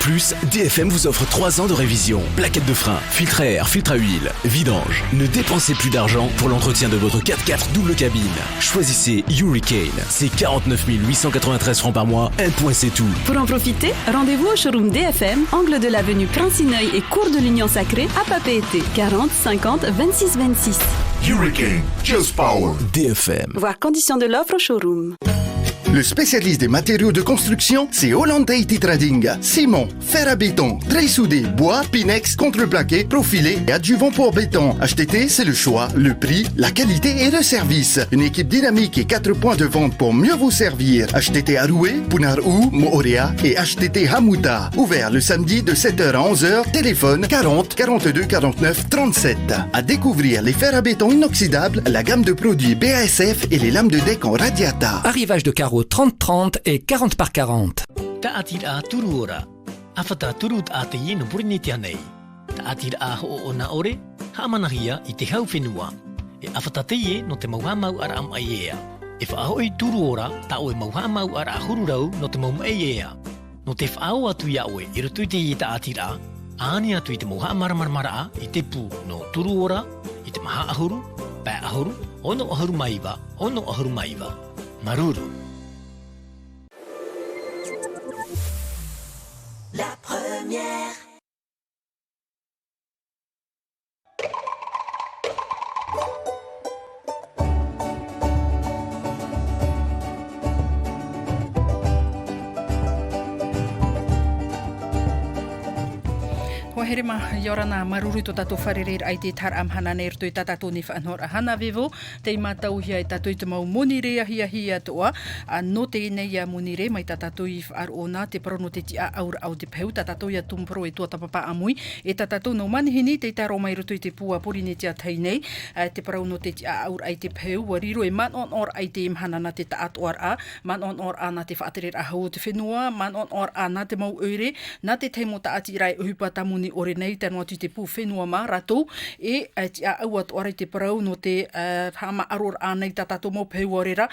plus, DFM vous offre 3 ans de révision. Plaquettes de frein, filtre à air, filtre à huile, vidange. Ne dépensez plus d'argent pour l'entretien de votre 4x4 double cabine. Choisissez Hurricane. C'est 49 893 francs par mois, un point c'est tout. Pour en profiter, rendez-vous au showroom DFM, angle de l'avenue Prince-Ineuil et cours de l'Union Sacrée à Papeete. 40 50 26 26. Hurricane, just power. DFM. Voir conditions de l'offre au showroom. Le spécialiste des matériaux de construction, c'est Holland IT Trading. Ciment, fer à béton, treilles soudées, bois, pinex, contreplaqué, profilé et adjuvant pour béton. HTT, c'est le choix, le prix, la qualité et le service. Une équipe dynamique et 4 points de vente pour mieux vous servir. HTT Aroué, Punarou, Moorea et HTT Hamouta. Ouvert le samedi de 7h à 11h. Téléphone 40 42 49 37. À découvrir les fers à béton inoxydables, la gamme de produits BASF et les lames de deck en radiata. Arrivage de carreaux 30-30 et 40 par 40. Ta'atira turuora. Afata turut ate yeno puriniti anei. Ta'atira ho ona ore, haamanahia I te hau whenua. E afata te ye no te mauhamau ara am aiea. E whaahoi turuora, ta oe mauhamau ara ahururau no te maum aiea. No te whaao atu ia oe, I roto I te ye ta'atira, aani atu I te mauhamaramarmara I te pū no turuora, I te maha ahuru, pā ahuru, ono ahuru maiva, ono ahuru maiva. Maruru. La première. Herima yorana maruru to tato wharereir ai te tar am hana neir tui tatato ni whanhora hana vivo te matau hia I tato I te mau monirea hia toa no te nei a monire mai tatato I whaarona te parono te ti a aura au te peu tatato ia tumpro e tua tapapa amui e tatato no manihini te taro mai roto I te pua porine tia tei nei te parono te ti a aura ai te peu wariro e man on or ai te imhanana te taat or a man on or ana te whaaterer a hau te whenua man on or ana te mau eure na te teimo taati rai uhipa tamuni ore nei tanoa tu te pū whenua mā ratou e ti a aua toare te parau no te hama aror anei tatato mau peu orera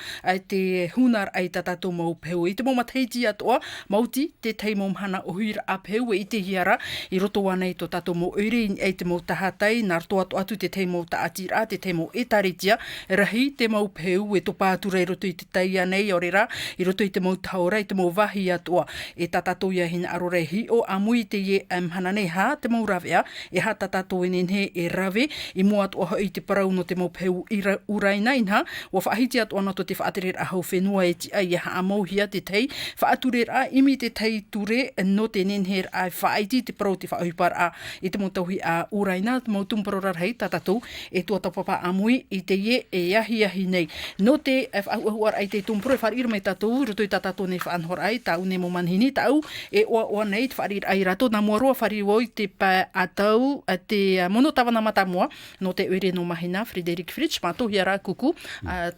te hunar ai tatato mau peu I te mau mateiti atoa mauti te teimo mhana ohuira a peu e I te hiara I roto anei to tato mau ure ai te mau tahatai nar toa atu te teimo taatira te teimo e taritia rahi te mau peu e to pātura I roto I te teia nei orera I roto I te mau taura I te mau wahi atoa e tatato ia hina arore hi o amui te ye mhana nei ha te mau rawea e ha tatato enenhe e rawe I mua atoa I te parau no te mau peu uraina inha wa whaahiti atoa no to te whaaterer a hau whenua e ti ai ha amauhia te tei whaaturer a imi te tei ture no te nenher a whaaiti te parau te whaahupar a I te mau tauhi a uraina te mau tumparorar hei tatato e tua tapapa amui I te ye e ahi nei no te whaahuar ai te tumparo e whaarira mai tatou roto I tatato ne whaanhor ai tau ne mo manhini tau e oa nei te whaarira ai rato na mua roa whaarira oi te pa atau te mono tawana matamua no te ure no mahina Frederick Fritsch mato hiara kuku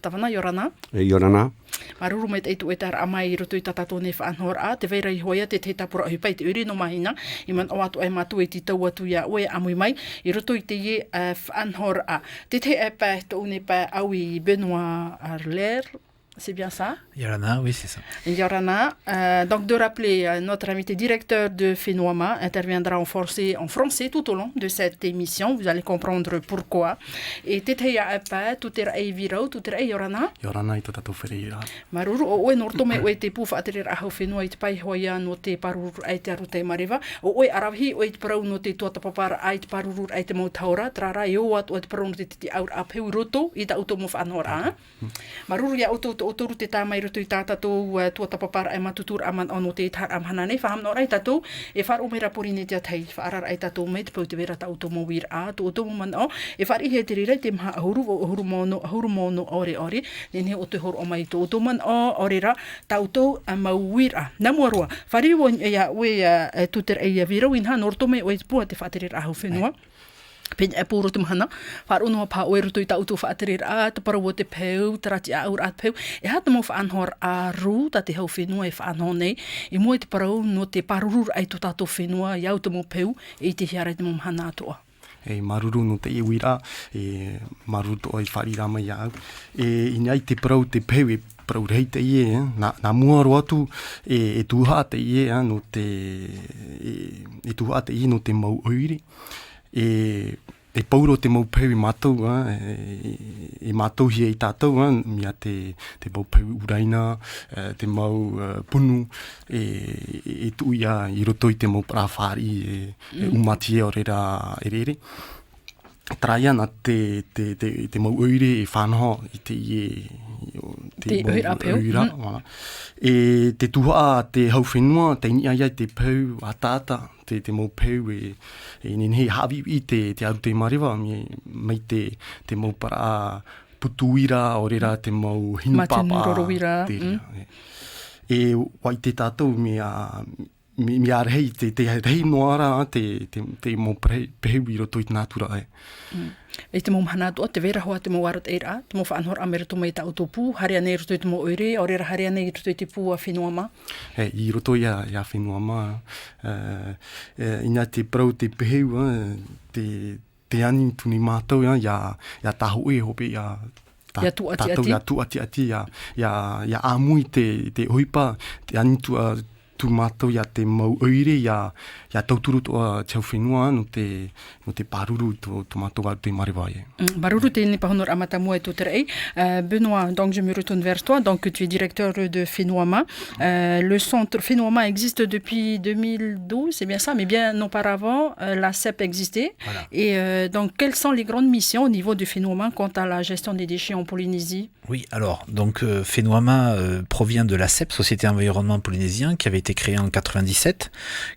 tawana yorana yorana maruru mai te e tar amai roto I tatato ne whaanhor a te veira I hoia te tapura ahupai te ure no mahina I man o atu ai matu e te tau atu ia oe amui mai I roto I te ye whaanhor a te pa to une pa au I Benoît Arler. C'est bien ça? Yorana, oui, c'est ça. Yorana. Donc, de rappeler, notre invité directeur de Fenoama interviendra en français tout au long de cette émission. Vous allez comprendre pourquoi. Et teteia apa, tutera e virau, tutera e Yorana? Yorana I tatato whareira. Maruru, o oe nortome oe te pūwha aterer ahau whenua I te pai hoia no te parurur ai te aru te mariva. O oe arawhi oe te parau no te tuatapapara ai te parurur ai te mautaura. Trara e o atu oe te parau no te aur a peu roto I ta utomo whanora. Maruru ia auto otoru te tāmai roto I tātatou tua tapapara ai matutur aman ono te tar amhana nei whaham nora I tatou e whar umera porine te atei whaarar ai tatou mei te pau te vera ta utomo wir a tu utomo man o e whar ihe te rira te maha ahuru o ahuru mono ore nene o te horo o mai tu utomo man o orera tautou mau wir a na muarua whari wo ia ue tuter e vira winha nortome o e pua te whaterer ahau whenua Pen e pūro tumhana, whar unua pā oe rutu I ta utu whaaterer a, te parawo te peu, te rati a aur at peu, e hata mo whaanhor a ru, ta te hau whenua e whaanhor nei, I mua te parau no te parurur ai to tato whenua, I au te mo peu, e te hiarai te mo mhana atoa. E maruru no te iwira, e maruru to I wharira mai au, e inai te parau te peu e praurei te ie, nā mua roa tu e tuha te ie, no te e tuha te ie no te mau oiri, e pauro te mau peu I mātou, e mātou hia I tātou, mia te mau peu uraina, te mau punu, e tuia I roto I te mau parawhari, e umatie o rera erere. Traia na te mau oire e whanoho I te ie, te oira peu. E te tuha te hau whenua, te inia ia te peu a tāta, te mau peu e nenei hawi I te aru te mariwa, mai te mau para putuira o rera te mau hinupapa. Matenurorowira. E wai te tātou mi arhei te rei noara te mau pehu I roto I te nātura e. E te mau mahana atua, te vera hoa te mau arat eira, te mau whaanhor amere tu mai ta autopū, haria nei roto I te mau oire, o rera haria nei roto I te pū a whenua ma? I roto ia whenua ma. Ina te prau te pehu, te ani tuni mātou, ia taho e hope, ia tu ati, ia amui te oipa, te ani tu mātou ia te mau oire, ia tauturu toa tau whenua no te paruru to mātou au te mariwa e. Baruru te ni pahonor amata mua e tōtere ei. Benoît, donc je me retourne vers toi, donc tu es directeur de Whenuama. Le centre Whenuama existe depuis 2012, c'est bien ça, mais bien auparavant, la CEP existait. Voilà. Et donc, quelles sont les grandes missions au niveau du Whenuama quant à la gestion des déchets en Polynésie? Oui, alors, donc Whenuama provient de la CEP, Société Environnement Polynésien, qui avait été créée en 97,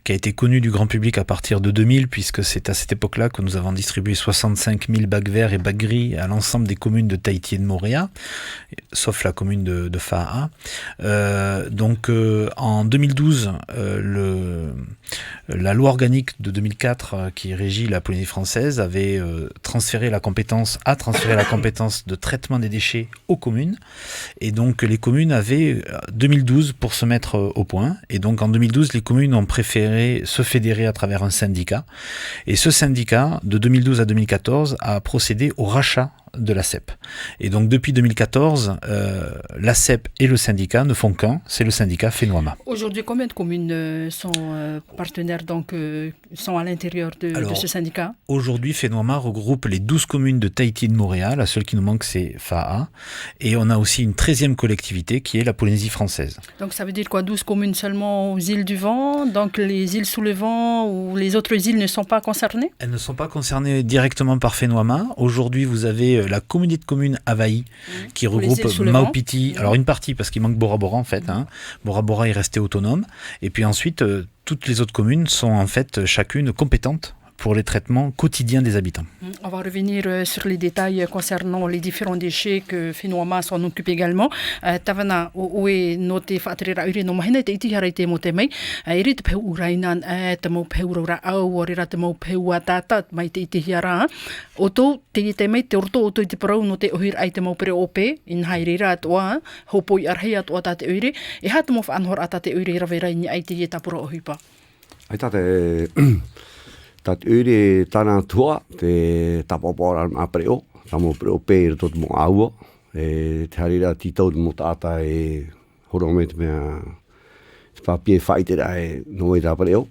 qui a été connue du grand public à partir de 2000, puisque c'est à cette époque-là que nous avons distribué 65 000 bacs verts et bacs gris à l'ensemble des communes de Tahiti et de Moorea, sauf la commune de Faa'a. Donc en 2012, la loi organique de 2004 qui régit la Polynésie française avait transféré la compétence de traitement des déchets aux communes, et donc les communes avaient 2012 pour se mettre au point, et donc en 2012 les communes ont préféré se fédérer à travers un syndicat, et ce syndicat de 2012 à 2014 a procédé au rachat de la CEP. Et donc depuis 2014, la CEP et le syndicat ne font qu'un, c'est le syndicat Whenuama. Aujourd'hui, combien de communes sont partenaires, donc sont à l'intérieur de ce syndicat? Aujourd'hui, Whenuama regroupe les 12 communes de Tahiti et de Moorea, la seule qui nous manque c'est Faa'a, et on a aussi une 13e collectivité qui est la Polynésie française. Donc ça veut dire quoi, 12 communes seulement aux îles du vent, donc les îles sous le vent ou les autres îles ne sont pas concernées? Elles ne sont pas concernées directement par Whenuama. Aujourd'hui, vous avez la communauté de communes Hawaii qui regroupe Maupiti, alors une partie parce qu'il manque Bora Bora en fait, Bora Bora est resté autonome, et puis ensuite toutes les autres communes sont en fait chacune compétentes pour les traitements quotidiens des habitants. On va revenir sur les détails concernant les différents déchets que Whenuama s'en occupe également. Tavana, oe no te whaaterera ure no mahina te iti harai te mo te mai. Ere te peu urainan, te mau peu ura au, o rera te mau peu a tata, mai te iti hiara. O tō, te mai, te orto o tō i te parau no te ohir ai te mau pere ope, in hai rera atoa, hopoi arhei atoa ta te ure, e ha te mo whaanhor ata te ure rawera ini ai te tapura ohipa. Ai tate... Tat ure tana tua te tapopora a preo, tamo preo pēr tot mo aua, te harira titau mo tata e horome te mea te papie whaitera e no e ta preo.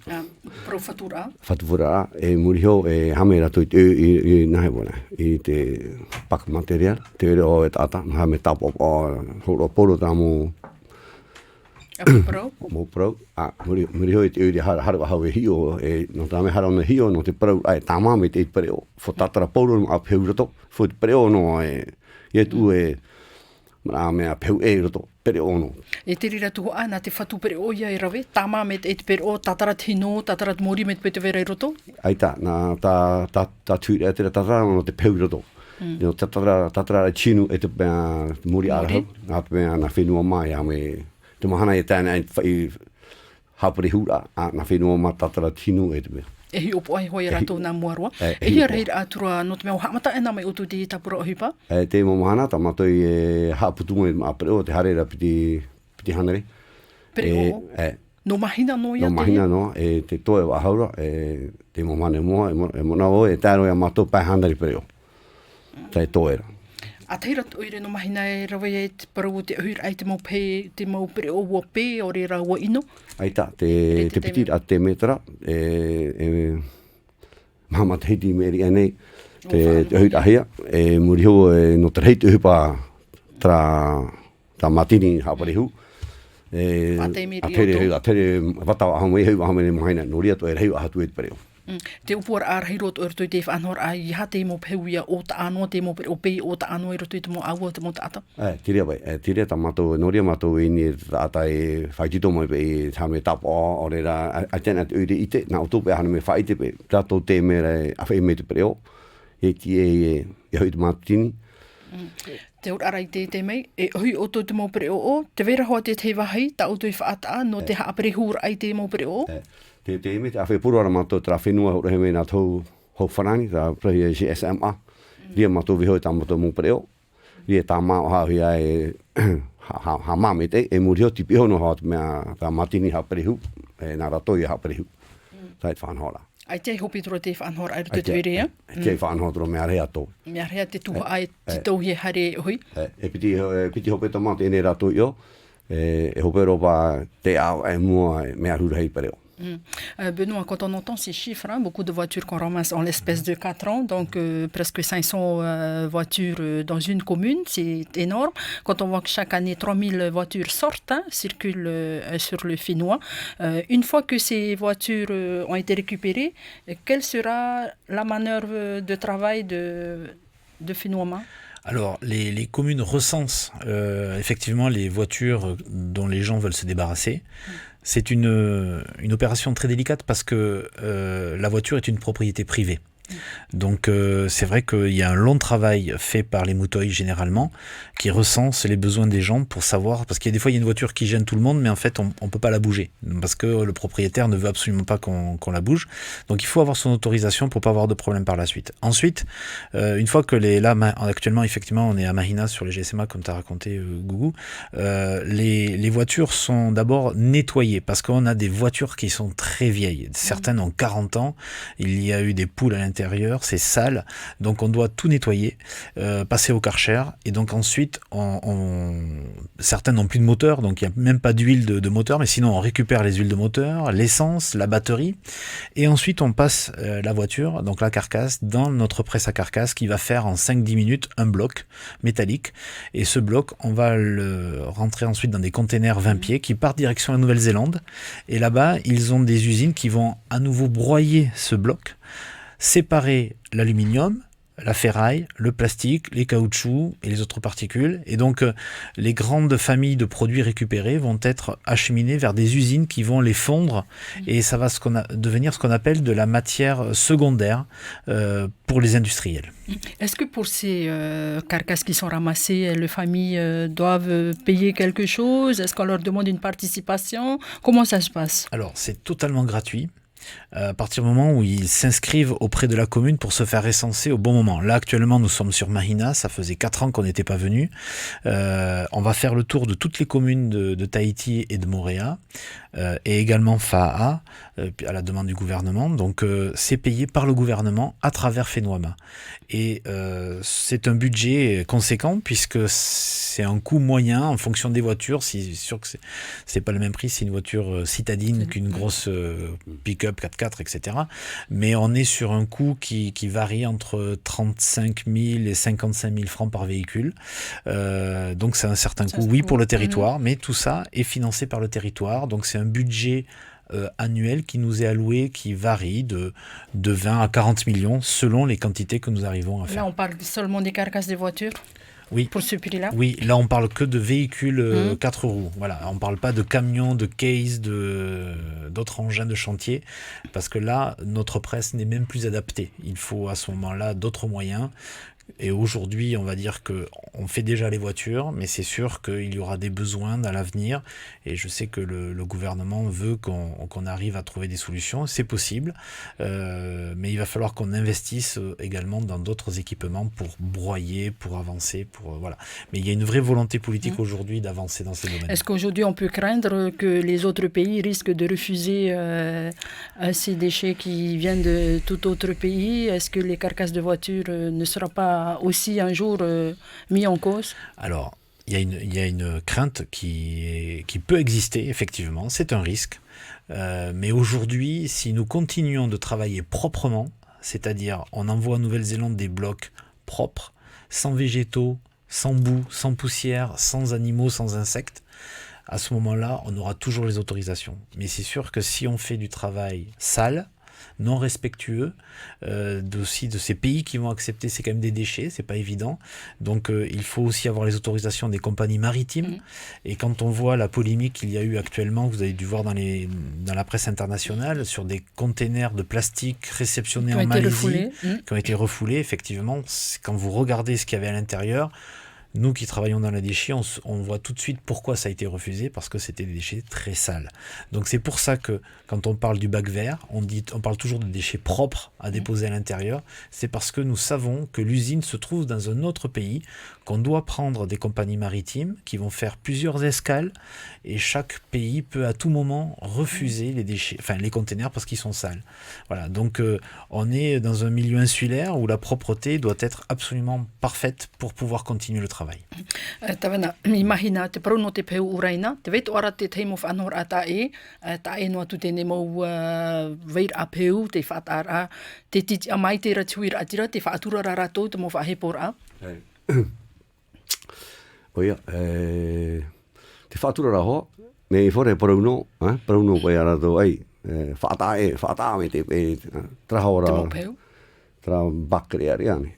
Pro fatura. Fatura, e muriho e hamera toi te i nahe wana, i te pak material, te ure o e tata, hame tapopora, horo poro tamo mo pro muri hoi te uri harawa hau e hio e no tame harana hio no te pro ai tamame te preo fo tatara poro a peurato fo te preo no e tu e mara me a peu e roto preo no e te rira tu ana te fatu preo ia e rawe tamame te preo tatara hino tatara mori met pete vera roto ai ta na ta tu e te tatara no te peurato no tatara chinu e te mori ara na pe na Whenuama ia me te mahana e tēnei i hapuri hura na Whenuama tatara tinu e te mea. E hi opo ai hoi rato nā muarua. E hi arei atura no te mea hamata e nā mai utu te tapura ohipa? Te mo mahana ta matoi e haputunga e apreo te harera piti hanere. Preo? No mahina no ia te? No mahina no, e te toe wa haura, te mo mahana e moa, e mona o e tāro e mato pai hanere preo. Tai toera. A teira oire no mahina e rawa e te parau te ahur ai te mau pe, te mau pere o ua pe o re rawa ino. Ai tā, te piti a te metra, mahama te hiti meri anei, te ahur ahia, muri ho no te reiti uhupa tra matini haparihu. A tere watawa ahamu e hu ahamu e mahina, no ria to e rehu ahatu e te pareo. Te upuara ārahiro o rotoi te whanhor a iha te mo pehua o ta anoa, te mo o pei o ta anoa i rotoi te mo aua te mo ta ata? Tirea bai, tirea ta matou, no ria matou i ni ata e whaitito mai pe i hame tapo o reira, a tēnā te uire ite, nā o tōpe hana me whaite pe, tātou te mera e awhai me te pareo, e ti e hui te matini. Te ur arai te mei, e hui o tō te mo pareo o, te vera hoa te te wahi, ta o tui whaata no te haapere hur ai te mo pareo o? Te me te awhi puru ara mātou tra whenua hore he me nā tau hau whanani, tā prahi e CSMA. Ria mātou vihoi tā mātou mō pareo. Ria tā māo hawi ai ha māme te, e muri hoti piho no hao mea tā matini haparihu, nā ratoi haparihu. Tā e whanhora. Ai te hopi toro te whanhora ai roto te werea? Te whanhora toro mea rea tō. Mea rea te tuha ai te tauhi hare hui? E piti hope tā mātou e ne ratoi o, e hope ropa te au e mua mea hura hei pareo. Benoît, quand on entend ces chiffres, beaucoup de voitures qu'on ramasse en l'espace de 4 ans, donc presque 500 voitures dans une commune, c'est énorme. Quand on voit que chaque année 3000 voitures sortent, circulent sur le Finnois, une fois que ces voitures ont été récupérées, quelle sera la manœuvre de travail de Finnois? Alors, les communes recensent effectivement les voitures dont les gens veulent se débarrasser. C'est une opération très délicate parce que la voiture est une propriété privée. Donc c'est vrai qu'il y a un long travail fait par les mouteuils généralement qui recense les besoins des gens pour savoir, parce qu'il y a des fois il y a une voiture qui gêne tout le monde mais en fait on peut pas la bouger parce que le propriétaire ne veut absolument pas qu'on la bouge, donc il faut avoir son autorisation pour pas avoir de problème par la suite. Ensuite une fois que actuellement effectivement on est à Mahina sur les GSMA comme tu as raconté Gougou, les voitures sont d'abord nettoyées parce qu'on a des voitures qui sont très vieilles, certaines ont 40 ans, il y a eu des poules à l'intérieur, c'est sale, donc on doit tout nettoyer, passer au Karcher, et donc ensuite certains n'ont plus de moteur, donc il n'y a même pas d'huile de moteur, mais sinon on récupère les huiles de moteur, l'essence, la batterie, et ensuite on passe la voiture, donc la carcasse, dans notre presse à carcasse qui va faire en 5-10 minutes un bloc métallique, et ce bloc on va le rentrer ensuite dans des containers 20 pieds qui partent direction la Nouvelle-Zélande, et là-bas ils ont des usines qui vont à nouveau broyer ce bloc, séparer l'aluminium, la ferraille, le plastique, les caoutchoucs et les autres particules. Et donc, les grandes familles de produits récupérés vont être acheminées vers des usines qui vont les fondre. Et ça va devenir ce qu'on appelle de la matière secondaire pour les industriels. Est-ce que pour ces carcasses qui sont ramassées, les familles doivent payer quelque chose? Est-ce qu'on leur demande une participation? Comment ça se passe? Alors, c'est totalement gratuit. À partir du moment où ils s'inscrivent auprès de la commune pour se faire recenser au bon moment. Là, actuellement, nous sommes sur Mahina, ça faisait 4 ans qu'on n'était pas venus. On va faire le tour de toutes les communes de Tahiti et de Moorea, et également Fa'a, à la demande du gouvernement. Donc, c'est payé par le gouvernement à travers Fenouama. Et c'est un budget conséquent, puisque c'est un coût moyen en fonction des voitures. C'est sûr que c'est pas le même prix, c'est une voiture citadine qu'une grosse pick-up 4x4, etc. Mais on est sur un coût qui varie entre 35 000 et 55 000 francs par véhicule. Donc c'est un certain coût, oui, pour le territoire, mais tout ça est financé par le territoire. Donc c'est un budget annuel qui nous est alloué, qui varie de 20 à 40 millions selon les quantités que nous arrivons à faire. Là, on parle seulement des carcasses des voitures? Oui. Pour ce prix-là? Oui, là on parle que de véhicules 4 roues. Voilà, on ne parle pas de camions, de cases, d'autres engins de chantier, parce que là, notre presse n'est même plus adaptée. Il faut à ce moment-là d'autres moyens. Et aujourd'hui, on va dire qu'on fait déjà les voitures, mais c'est sûr qu'il y aura des besoins à l'avenir. Et je sais que le gouvernement veut qu'on arrive à trouver des solutions. C'est possible, mais il va falloir qu'on investisse également dans d'autres équipements pour broyer, pour avancer, voilà. Mais il y a une vraie volonté politique aujourd'hui d'avancer dans ces domaines. Est-ce qu'aujourd'hui, on peut craindre que les autres pays risquent de refuser ces déchets qui viennent de tout autre pays? Est-ce que les carcasses de voitures ne seront pas sera aussi un jour mis en cause? Alors, il y a une crainte qui peut exister, effectivement, c'est un risque. Mais aujourd'hui, si nous continuons de travailler proprement, c'est-à-dire on envoie en Nouvelle-Zélande des blocs propres, sans végétaux, sans boue, sans poussière, sans animaux, sans insectes, à ce moment-là, on aura toujours les autorisations. Mais c'est sûr que si on fait du travail sale, non respectueux, aussi de ces pays qui vont accepter, c'est quand même des déchets, c'est pas évident. Donc il faut aussi avoir les autorisations des compagnies maritimes. Et quand on voit la polémique qu'il y a eu actuellement, vous avez dû voir dans la presse internationale, sur des containers de plastique réceptionnés en Malaisie, qui ont été refoulés, effectivement, quand vous regardez ce qu'il y avait à l'intérieur, nous qui travaillons dans la déchet, on voit tout de suite pourquoi ça a été refusé, parce que c'était des déchets très sales. Donc c'est pour ça que quand on parle du bac vert, on parle toujours de déchets propres à déposer à l'intérieur. C'est parce que nous savons que l'usine se trouve dans un autre pays, qu'on doit prendre des compagnies maritimes qui vont faire plusieurs escales, et chaque pays peut à tout moment refuser les déchets, enfin les containers, parce qu'ils sont sales. Voilà, donc on est dans un milieu insulaire où la propreté doit être absolument parfaite pour pouvoir continuer le travail. Tawana, imagina te prono te peu uraina, te veto ara te teimo whanor a tae noa tu tene mau veir a peu, te whatara, te titi a mai te ratuira atira, te whaatura raratou, te mo whahepor a. Oia, te whaatura raho, me whore prono koe aratou ai, whaataa me te trahora, te mo peu? Tra bakre ariane,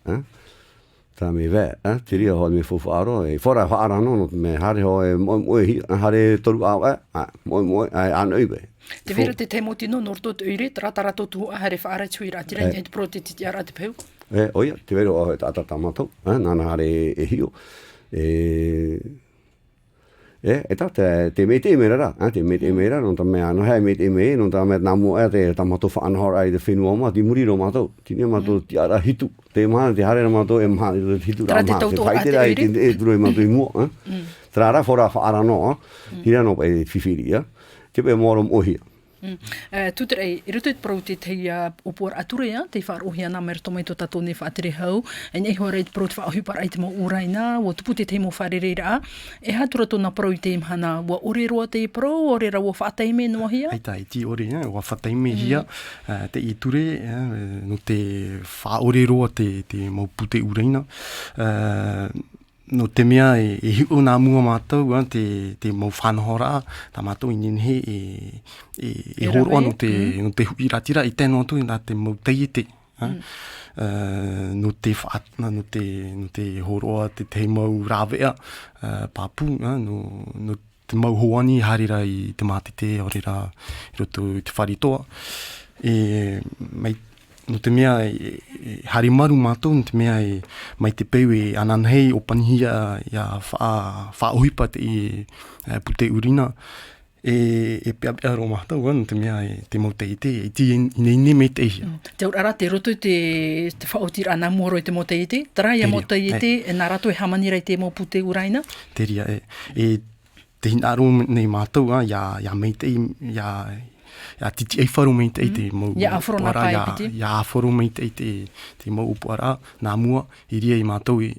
tā me vē, te ria hoa me whawhaaro, whora whaara nono, me hare hoa moe hare toru au moe anu iwe. Te vera te te moti no norto te uire, tratara totu hare whaara tuira, tira te pro te titi ara te peu? Oia, te vera o te atata matou, nana hare hio. Tā te me te mera ra, te me te mera, no ta mea, no hei me te me, no ta mea namu te tamato whaanahora ai te whenua ma, ti muriro matou, ti nia matou ti ara hitu, te maha, te hare matou e maha, te hitu ra maha, te whaitera ai te droi matou i mua, tra ra whora whaara noa, hira no e whiwhiri, te pe morom ohia. Tutere, i rutu pro te opor aturea, te whaarohia nā mera tomai to tato ne whaatere hau, e nei hoa reit pro te whaahupar ai te mo uraina, o tupu te teimo wharereira, e hatura tōna pro i te imhana, wa oreroa te pro, orera wa whaataime noa hia? Ai tai, ti ore, wa whaataime hia, te i ture, no te whaoreroa te mau pute uraina, no te mea e hiu nā mua mātou, te mau whanahora, tā mātou i nenhe e horoa no te hui ratira i tēnō atu, nā te mau teiete. No te horoa, te mau rāwea, pāpū, no te mau hoani harira i te mātete, orera i roto i te wharitoa. No te mea harimaru mātou, no te mea mai te peu ananhei o panihia ia whaohipa te pute urina, pia ro mātou, no te mea te mau te ti ine me te ihia. Te urara, te roto te whaotira ana moro i te mo te ite, trai a mo te ite, nā rato e hamanira i te mo pute uraina? Te ria, te hinaro nei mātou, ia mei te ia titi ei wharu mei te mau upuara, ia awhoro mei te mau upuara, nā mua, i ria i mātou i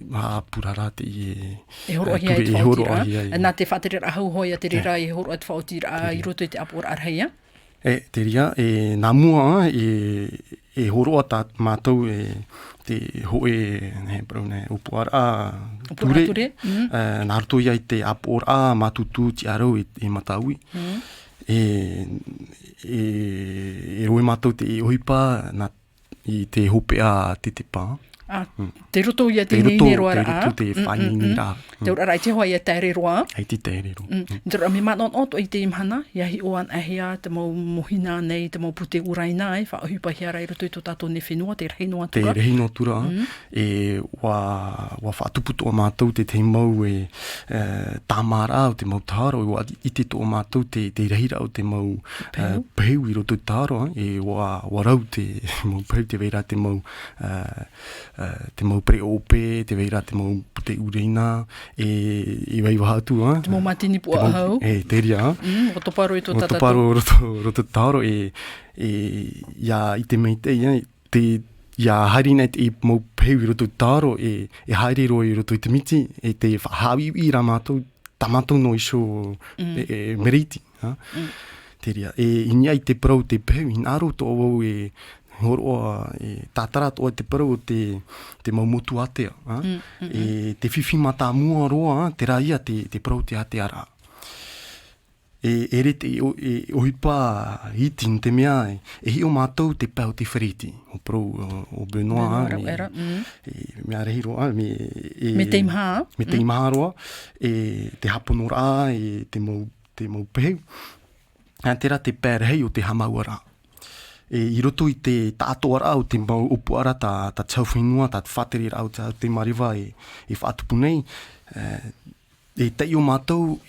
purara te e horo ahia i te whaotira. Nā te whaterera hau hoia te rira i horo at whaotira i roto i te apora arheia? Te ria, nā mua, e horo a mātou te hoe upuara ture, nā roto ia i te apora matutu ti arau e mataui. E roe mātou te ohipa i te hopea te pā. Te roto ia te nene roa ra. Te roto te whainini rā. Te ora rai te hoa ia taere roa. Ai te taere roa. Te roa mi manon oto i te imhana, ia hi oan ahia, te mau mohina nei, te mau pute uraina, whaohipa hia rai roto i tō tātou ne whenua, te rehinoa tura. Te rehinoa tura, wa whaatuputoa mātou te mau tāmara o te mau tāro, i te tō mātou te rehira o te mau peheu i roto i tāro, wa rau te mau peheu, te veira te mau preope, te veira te mau pute ureina, e wai wahatu. Te mau matini pua hau. Te ria. O toparo i tō tatatu. O toparo roto tāro, ia i te mei te, ia harina te mau peu i roto i tāro e haere ro i roto i te miti e te whahawi i rā mātou tamatou no iso meriti. Te ria. E inia i te parau te peu, i nāro tō au e horoa e tātara tō te parau o te maumotu atea. E te whiwhi mata mua roa, te raia te parau te atea rā. E rete o hipa hiti te mea e hi o mātou te pau te whariti o parau o Benoit mea rehi roa me te imaha roa e te hapono rā e te mau pehu tērā te pērehei o te hamau rā e i roto i te tātoa rā o te mau upu ara ta tauwhinua ta whatere rā o te mariwa e whaatupu nei e tei o mātou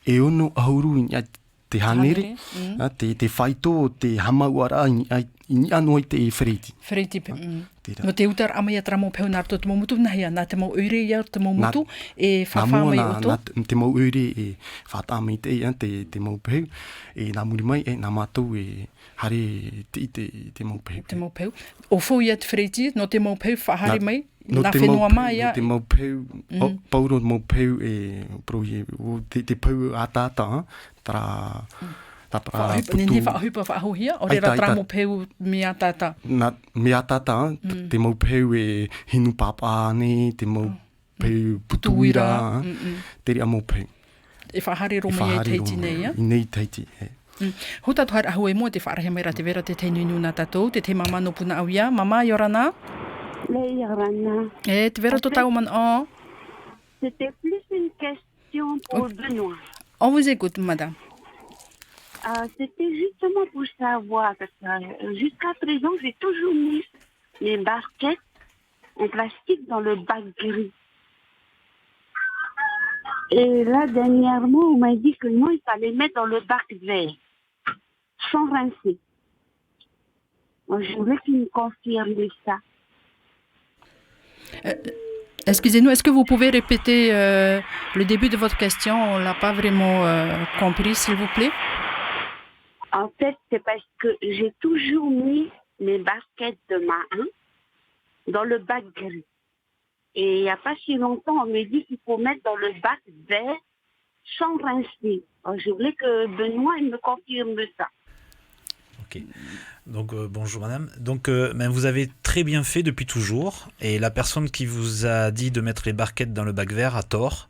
e ono ahuru i te hanere, te whaito, te hamau ara, i anoi te wheriti. Wheriti, no te utar amai atra mō pēu nār tō te mōmutu, nahia, nā te mō ure ia te mōmutu, e whawhamai o tō? Nā te mō ure e whatamai te te mō pēu, e nā muri mai, nā mātou e hare te mō pēu. Te mō pēu. O fō ia te wheriti, no te mō pēu whahare mai? Nā whenua mai, te mau peu, pauro mau peu te peu ātāta, tara putu. Nene whaahupa whaahohia, o rera tra mau peu me ātāta. Me ātāta, te mau peu e hinu pāpāne, te mau peu putuira, te rea mau peu. E whahare roma i teiti nei, I nei teiti, Ho tātu hara ahu e mua te whaarahe mai ra te vera te teinunu nā tātou, te mama no puna au ia. Mama, yorana? Et tu verras tout à l'heure. C'était plus une question pour Benoît. On vous écoute, madame. C'était justement pour savoir, parce que jusqu'à présent, j'ai toujours mis les barquettes en plastique dans le bac gris. Et là, dernièrement, on m'a dit que non, il fallait mettre dans le bac vert, sans rincer. Moi, je voulais qu'il me confirme ça. Excusez-nous, est-ce que vous pouvez répéter le début de votre question? On ne l'a pas vraiment compris, s'il vous plaît. En fait, c'est parce que j'ai toujours mis mes baskets de main dans le bac gris. Et il n'y a pas si longtemps, on me dit qu'il faut mettre dans le bac vert sans rincer. Alors, je voulais que Benoît il me confirme ça. Ok. Donc bonjour madame. Donc vous avez très bien fait depuis toujours et la personne qui vous a dit de mettre les barquettes dans le bac vert a tort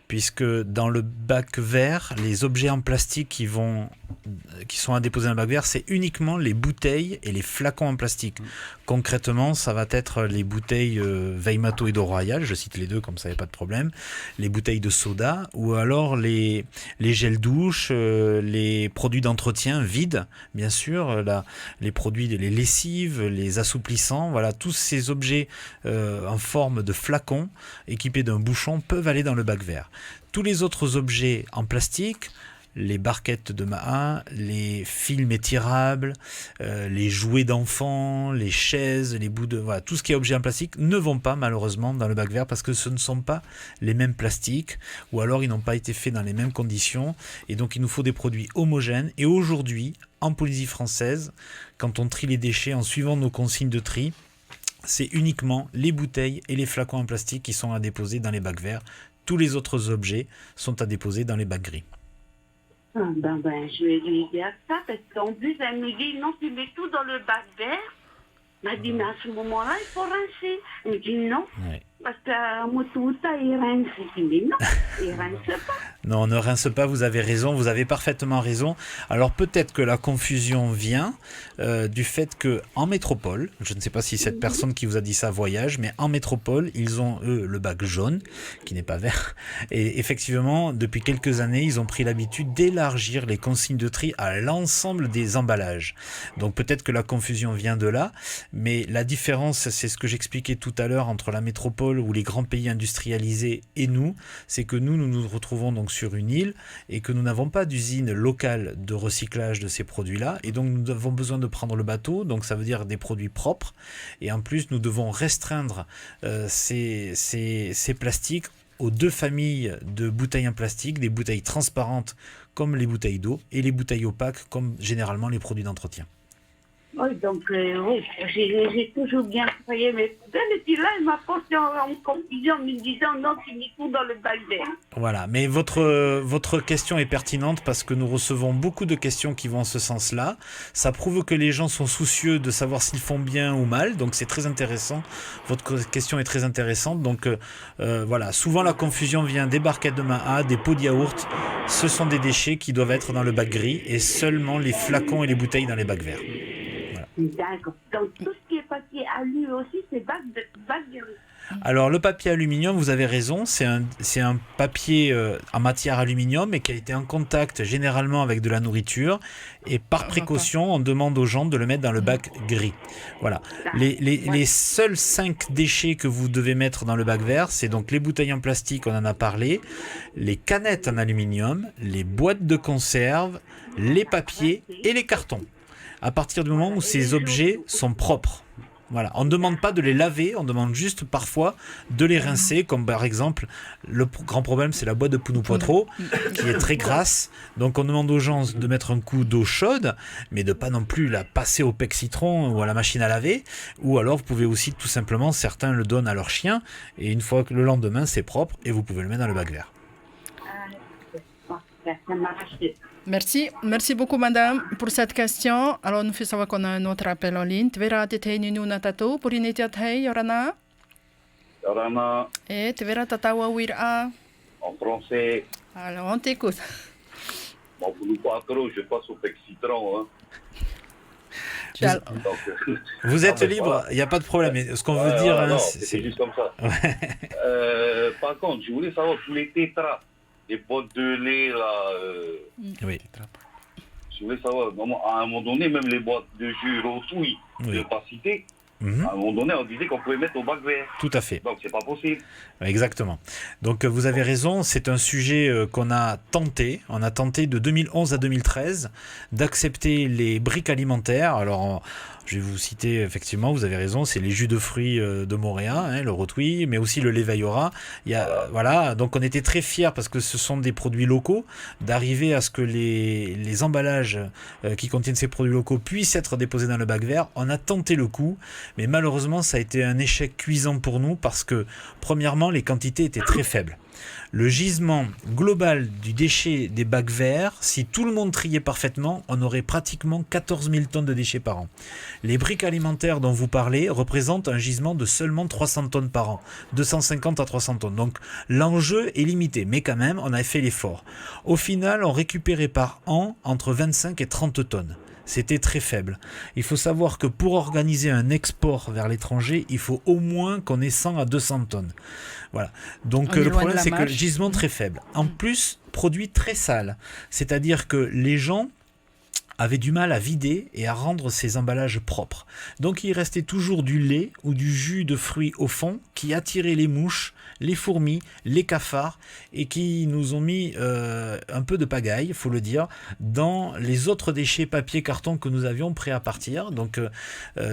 puisque dans le bac vert, les objets en plastique qui sont à déposer dans le bac vert, c'est uniquement les bouteilles et les flacons en plastique. Concrètement, ça va être les bouteilles Veimato et d'eau royale, je cite les deux comme ça il n'y a pas de problème, les bouteilles de soda ou alors les gels douche, les produits d'entretien vides, bien sûr, les produits, les lessives, les assouplissants, voilà, tous ces objets en forme de flacon équipés d'un bouchon peuvent aller dans le bac vert. Tous les autres objets en plastique, les barquettes de Maha, les films étirables, les jouets d'enfants, les chaises, les bouts de... Voilà, tout ce qui est objet en plastique ne vont pas malheureusement dans le bac vert parce que ce ne sont pas les mêmes plastiques ou alors ils n'ont pas été faits dans les mêmes conditions et donc il nous faut des produits homogènes. Et aujourd'hui, en Polynésie française, quand on trie les déchets en suivant nos consignes de tri, c'est uniquement les bouteilles et les flacons en plastique qui sont à déposer dans les bacs verts. Tous les autres objets sont à déposer dans les bacs gris. Je vais lui dire ça, parce qu'en plus, elle me dit, non, tu mets tout dans le bac vert. Elle m'a dit, mais à ce moment-là, il faut rincer. Elle me dit, non, parce que Motouta, il rince. Je dis, non, il rince pas. Non, ne rince pas, vous avez raison, vous avez parfaitement raison. Alors peut-être que la confusion vient du fait qu'en métropole, je ne sais pas si cette personne qui vous a dit ça voyage, mais en métropole, ils ont, eux, le bac jaune, qui n'est pas vert. Et effectivement, depuis quelques années, ils ont pris l'habitude d'élargir les consignes de tri à l'ensemble des emballages. Donc peut-être que la confusion vient de là, mais la différence, c'est ce que j'expliquais tout à l'heure entre la métropole ou les grands pays industrialisés et nous, c'est que nous nous retrouvons donc sur une île et que nous n'avons pas d'usine locale de recyclage de ces produits-là et donc nous avons besoin de prendre le bateau, donc ça veut dire des produits propres et en plus nous devons restreindre ces plastiques aux deux familles de bouteilles en plastique, des bouteilles transparentes comme les bouteilles d'eau et les bouteilles opaques comme généralement les produits d'entretien. Oui, donc, oui, j'ai toujours bien travaillé, mais et puis là, il m'a porté en confusion en me disant non, tu mets tout dans le bac vert. Voilà, mais votre question est pertinente parce que nous recevons beaucoup de questions qui vont en ce sens-là. Ça prouve que les gens sont soucieux de savoir s'ils font bien ou mal, donc c'est très intéressant. Votre question est très intéressante. Donc voilà, souvent la confusion vient des barquettes de main des pots de yaourt. Ce sont des déchets qui doivent être dans le bac gris et seulement les flacons et les bouteilles dans les bacs verts. D'accord. Donc tout ce qui est papier alu aussi, c'est bac gris. Alors le papier aluminium, vous avez raison, c'est un papier en matière aluminium mais qui a été en contact généralement avec de la nourriture et par précaution on demande aux gens de le mettre dans le bac gris. Voilà. Les seuls 5 déchets que vous devez mettre dans le bac vert, c'est donc les bouteilles en plastique, on en a parlé, les canettes en aluminium, les boîtes de conserve, les papiers et les cartons. À partir du moment où ces objets sont propres. Voilà. On ne demande pas de les laver, on demande juste parfois de les rincer, comme par exemple, le grand problème c'est la boîte de Pounou Poitreau, qui est très grasse, donc on demande aux gens de mettre un coup d'eau chaude, mais de pas non plus la passer au pec citron ou à la machine à laver, ou alors vous pouvez aussi tout simplement, certains le donnent à leur chien, et une fois que le lendemain c'est propre, et vous pouvez le mettre dans le bac vert. Merci beaucoup madame pour cette question. Alors nous faisons savoir qu'on a un autre appel en ligne. Tvera teteni nu natato pour initiat hey yorana. Yorana. Et tvera tatawa wira. En français. Alors on t'écoute. Bon, vous nous parlez, je passe au pec citron. Vous êtes libre, il n'y a pas de problème. Mais ce qu'on veut dire, non, c'est juste comme ça. Par contre, je voulais savoir tous les tétras. Les boîtes de lait, là. Oui. Je voulais savoir, à un moment donné, même les boîtes de jus rotouille, je ne vais pas citer, à un moment donné, on disait qu'on pouvait mettre au bac vert. Tout à fait. Donc, c'est pas possible. Exactement. Donc, vous avez raison, c'est un sujet qu'on a tenté. On a tenté de 2011 à 2013 d'accepter les briques alimentaires. Alors, je vais vous citer, effectivement, vous avez raison, c'est les jus de fruits de Moréa, le rotouille, mais aussi le lait Veillora. Voilà, donc on était très fiers parce que ce sont des produits locaux, d'arriver à ce que les emballages qui contiennent ces produits locaux puissent être déposés dans le bac vert. On a tenté le coup, mais malheureusement, ça a été un échec cuisant pour nous parce que, premièrement, les quantités étaient très faibles. Le gisement global du déchet des bacs verts, si tout le monde triait parfaitement, on aurait pratiquement 14 000 tonnes de déchets par an. Les briques alimentaires dont vous parlez représentent un gisement de seulement 300 tonnes par an, 250 à 300 tonnes. Donc l'enjeu est limité, mais quand même, on a fait l'effort. Au final, on récupérait par an entre 25 et 30 tonnes. C'était très faible. Il faut savoir que pour organiser un export vers l'étranger, il faut au moins qu'on ait 100 à 200 tonnes. Voilà. Donc le problème, c'est que le gisement est très faible. En plus, produit très sale. C'est-à-dire que les gens avaient du mal à vider et à rendre ces emballages propres. Donc il restait toujours du lait ou du jus de fruits au fond qui attirait les mouches, les fourmis, les cafards et qui nous ont mis un peu de pagaille, il faut le dire, dans les autres déchets papier, carton que nous avions prêts à partir. Donc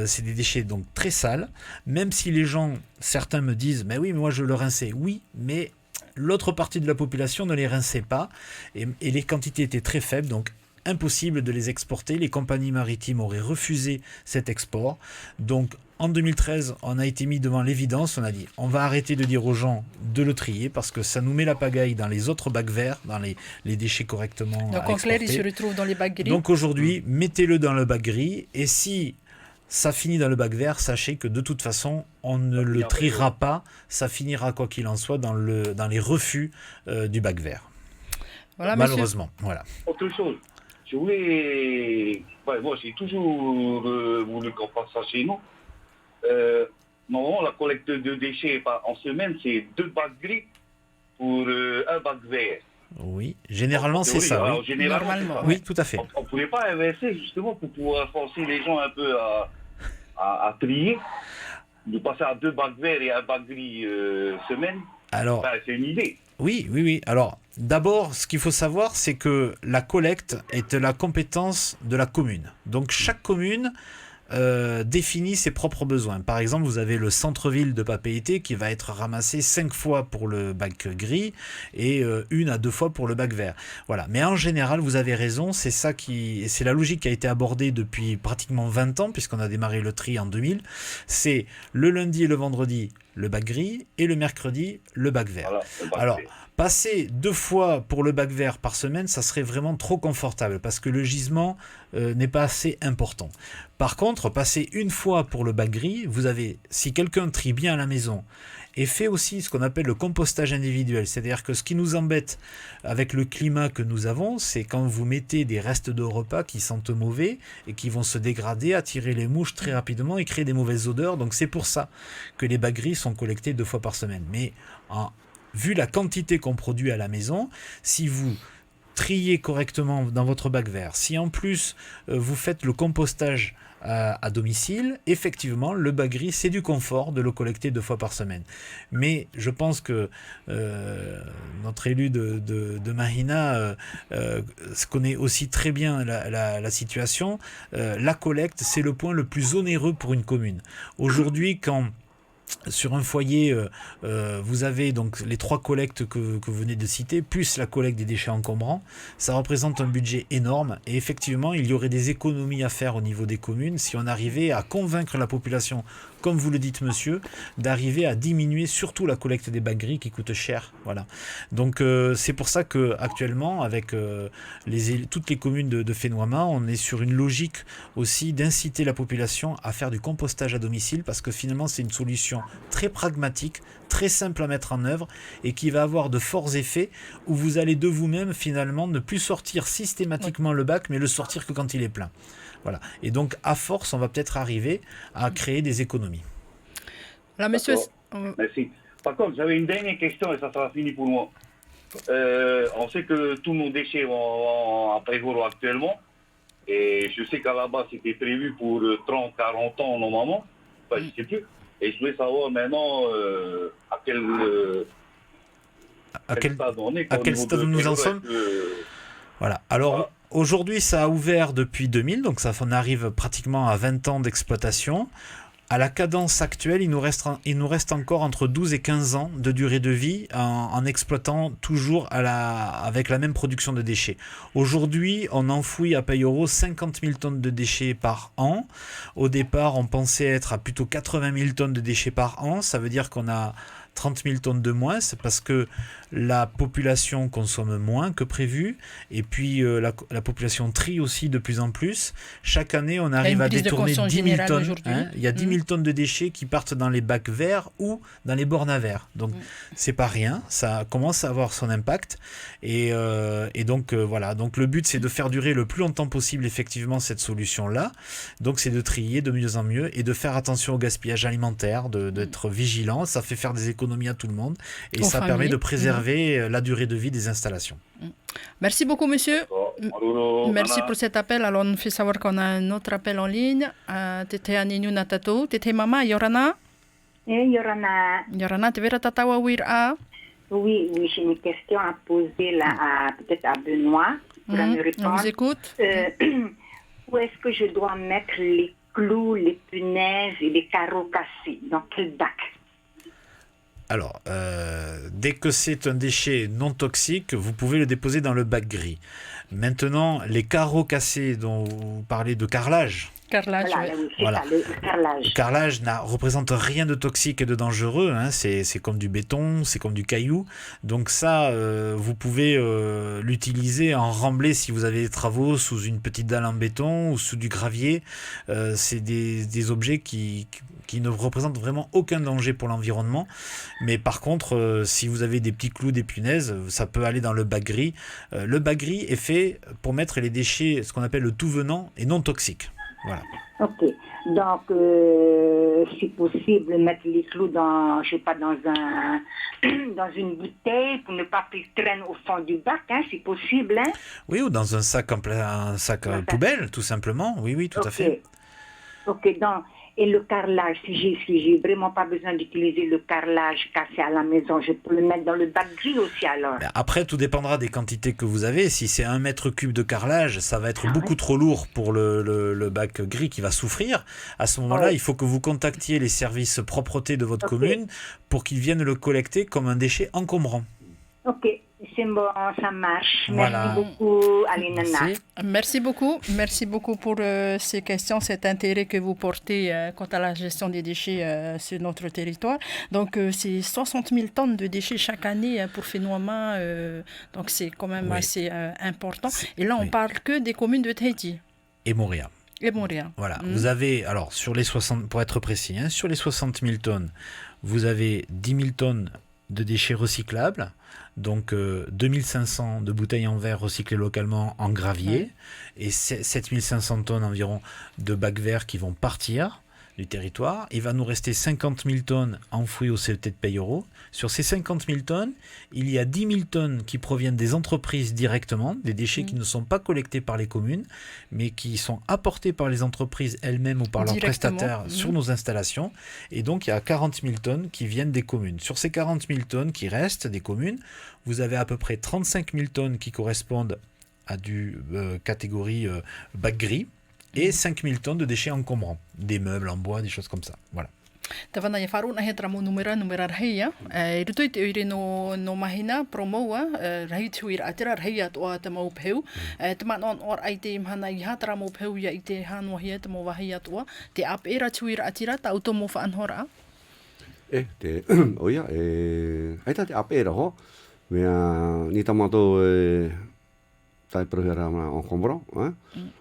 c'est des déchets donc très sales, même si les gens, certains me disent mais oui, mais moi je le rinçais. Oui, mais l'autre partie de la population ne les rinçait pas et les quantités étaient très faibles, donc impossible de les exporter. Les compagnies maritimes auraient refusé cet export. Donc en 2013, on a été mis devant l'évidence. On a dit on va arrêter de dire aux gens de le trier parce que ça nous met la pagaille dans les autres bacs verts, dans les déchets correctement donc en clair, il se retrouve dans les bacs gris. Donc aujourd'hui, mettez-le dans le bac gris et si ça finit dans le bac vert, sachez que de toute façon, on ne le triera pas. Ça finira quoi qu'il en soit dans les refus du bac vert. Voilà, malheureusement. Voilà. Autre chose. Je voulais... moi, j'ai toujours voulu qu'on fasse ça chez nous. Normalement, la collecte de déchets en semaine, c'est 2 bacs gris pour un bac vert. Oui, généralement, c'est ça. Alors, oui. Généralement, oui, tout à fait. On ne pouvait pas inverser, justement, pour pouvoir forcer les gens un peu à trier, de passer à 2 bacs verts et un bac gris semaine. Alors, c'est une idée. Oui. Alors, d'abord, ce qu'il faut savoir, c'est que la collecte est la compétence de la commune. Donc, chaque commune définit ses propres besoins. Par exemple, vous avez le centre-ville de Papeete qui va être ramassé 5 fois pour le bac gris et 1 à 2 fois pour le bac vert. Voilà. Mais en général, vous avez raison, c'est la logique qui a été abordée depuis pratiquement 20 ans, puisqu'on a démarré le tri en 2000. C'est le lundi et le vendredi, le bac gris, et le mercredi, le bac vert. Voilà, alors, passer 2 fois pour le bac vert par semaine, ça serait vraiment trop confortable, parce que le gisement n'est pas assez important. Par contre, passer 1 fois pour le bac gris, vous avez, si quelqu'un trie bien à la maison, et fait aussi ce qu'on appelle le compostage individuel, c'est-à-dire que ce qui nous embête avec le climat que nous avons, c'est quand vous mettez des restes de repas qui sentent mauvais et qui vont se dégrader, attirer les mouches très rapidement et créer des mauvaises odeurs. Donc c'est pour ça que les bacs gris sont collectés 2 fois par semaine. Mais vu la quantité qu'on produit à la maison, si vous triez correctement dans votre bac vert, si en plus vous faites le compostage à domicile, effectivement le bac gris, c'est du confort de le collecter 2 fois par semaine. Mais je pense que notre élu de Mahina connaît aussi très bien la situation. La collecte, c'est le point le plus onéreux pour une commune. Aujourd'hui, quand sur un foyer, vous avez donc les 3 collectes que vous venez de citer, plus la collecte des déchets encombrants. Ça représente un budget énorme et effectivement, il y aurait des économies à faire au niveau des communes si on arrivait à convaincre la population, comme vous le dites monsieur, d'arriver à diminuer surtout la collecte des bacs gris qui coûte cher. Voilà. Donc c'est pour ça que actuellement, avec toutes les communes de Fénoima, on est sur une logique aussi d'inciter la population à faire du compostage à domicile, parce que finalement c'est une solution très pragmatique, très simple à mettre en œuvre et qui va avoir de forts effets où vous allez de vous-même finalement ne plus sortir systématiquement le bac, mais le sortir que quand il est plein. Voilà. Et donc à force, on va peut-être arriver à créer des économies. Là, monsieur... Merci. Par contre, j'avais une dernière question et ça sera fini pour moi. On sait que tous nos déchets vont à Prévoro actuellement et je sais qu'à la base c'était prévu pour 30-40 ans normalement. Enfin, je ne sais plus. Et je voulais savoir maintenant à quel stade nous en sommes. Voilà. Alors aujourd'hui, ça a ouvert depuis 2000, donc ça on arrive pratiquement à 20 ans d'exploitation. À la cadence actuelle, il nous reste encore entre 12 et 15 ans de durée de vie en exploitant toujours avec la même production de déchets. Aujourd'hui, on enfouit à Payoro 50 000 tonnes de déchets par an. Au départ, on pensait être à plutôt 80 000 tonnes de déchets par an. Ça veut dire qu'on a 30 000 tonnes de moins, c'est parce que la population consomme moins que prévu, et puis la population trie aussi de plus en plus. Chaque année, on arrive à détourner 10 000 tonnes. Il y a 10 000 tonnes de déchets qui partent dans les bacs verts ou dans les bornes à verre. Donc, c'est pas rien, ça commence à avoir son impact. Et donc, voilà. Donc, le but, c'est de faire durer le plus longtemps possible, effectivement, cette solution-là. Donc, c'est de trier de mieux en mieux et de faire attention au gaspillage alimentaire, d'être vigilant. Ça fait faire des économies à tout le monde et ça permet de préserver la durée de vie des installations. Merci beaucoup monsieur. Merci pour cet appel. Alors on fait savoir qu'on a un autre appel en ligne. Tete Aninu Natato, Tete Mama Yorana. Yorana. Yorana, tu verras Tatawa Wira. Oui, j'ai une question à poser là, peut-être à Benoît. Pour me répondre. On vous écoute. Où est-ce que je dois mettre les clous, les punaises et les carreaux cassés? Dans quel bac? Alors, dès que c'est un déchet non toxique, vous pouvez le déposer dans le bac gris. Maintenant, les carreaux cassés dont vous parlez de carrelage. Carrelage, voilà. Le carrelage. Le carrelage représente rien de toxique et de dangereux. Hein. C'est comme du béton, c'est comme du caillou. Donc ça, vous pouvez l'utiliser en remblai si vous avez des travaux sous une petite dalle en béton ou sous du gravier. C'est des objets qui ne représentent vraiment aucun danger pour l'environnement. Mais par contre, si vous avez des petits clous, des punaises, ça peut aller dans le bac gris. Le bac gris est fait pour mettre les déchets, ce qu'on appelle le tout venant et non toxique. Voilà. Ok. Donc, c'est possible de mettre les clous dans, je sais pas, dans une bouteille pour ne pas qu'ils traînent au fond du bac, hein, c'est possible, hein? Oui, ou dans un sac poubelle, tout simplement. Oui, tout à fait. Ok, donc, Et le carrelage, si j'ai vraiment pas besoin d'utiliser le carrelage cassé à la maison, je peux le mettre dans le bac gris aussi alors. Après, tout dépendra des quantités que vous avez. Si c'est 1 mètre cube de carrelage, ça va être beaucoup trop lourd pour le bac gris qui va souffrir. À ce moment-là, il faut que vous contactiez les services propreté de votre commune pour qu'ils viennent le collecter comme un déchet encombrant. Ok, c'est bon, ça marche. Voilà. Merci beaucoup, Alinana. Merci beaucoup pour ces questions, cet intérêt que vous portez quant à la gestion des déchets sur notre territoire. Donc, c'est 60 000 tonnes de déchets chaque année pour Fénoama. Donc, c'est quand même assez important. Et là, on parle que des communes de Tahiti. Et Moorea. Voilà. Vous avez, alors, sur les 60, pour être précis, sur les 60 000 tonnes, vous avez 10 000 tonnes de déchets recyclables, donc 2500 de bouteilles en verre recyclées localement en gravier, et 7500 tonnes environ de bacs verts qui vont partir du territoire. Il va nous rester 50 000 tonnes enfouies au CET de Payoro. Sur ces 50 000 tonnes, il y a 10 000 tonnes qui proviennent des entreprises directement, des déchets qui ne sont pas collectés par les communes, mais qui sont apportés par les entreprises elles-mêmes ou par leurs prestataires sur nos installations. Et donc, il y a 40 000 tonnes qui viennent des communes. Sur ces 40 000 tonnes qui restent des communes, vous avez à peu près 35 000 tonnes qui correspondent à du catégorie bac gris, et 5 000 tonnes de déchets encombrants, des meubles en bois, des choses comme ça. Voilà. Tavana ia wharu na he tramo numera rheia. Rutoi te uire no mahina promoa, rahi tuir atira rheia toa te mau peu. Te manon or ai te imhana i hatra mau peu ia i te hanua hia te mau wahia toa. Te ap era tuir atira ta auto mo whaanhora. Te oia, aita te ap era ho. Mea ni tamato tai prohera ma encombro,